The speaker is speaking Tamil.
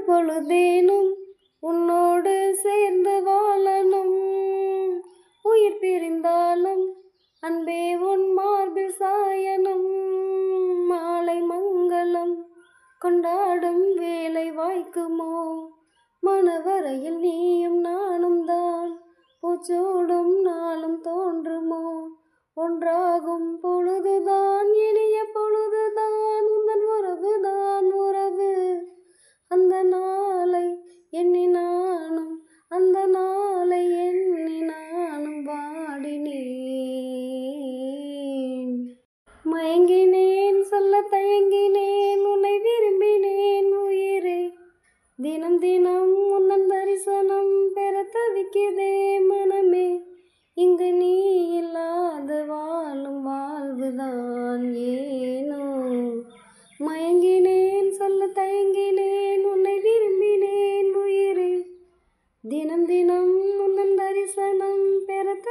பொழுதேனும் உன்னோடு சேர்ந்து வாழணும். உயிர் பிரிந்தாலும் அன்பே உன் மார்பில் சாயணும். மாலை மங்களம் கொண்டாடும் வேலை வாய்க்குமோ? மனவரையில் நீயும் நானும் தான் பூச்சோடும் நாளும் தோன்றுமோ? ஒன்றாகும் பொழுதுதான் இனிய பொழுதுதான் உந்தன் உறவுதான் உறவு. அந்த நாளை எண்ணி நானும் அந்த நாளை எண்ணி நானும் வாடினேன். மயங்கினேன் சொல்ல தயங்கினேன் உன்னை விரும்பினேன் உயிரே. தினம் தினம் உந்தன் தரிசனம் பெற தவிக்குதே மனமே. இங்கு நீ இல்லாத வாழும் வாழ்வுதான் ஏனோ. மயங்கினேன் சொல்ல தயங்கினேன் உன்னை விரும்பினேன் உயிரே. தினம் தினம் உந்தன் தரிசனம் பெற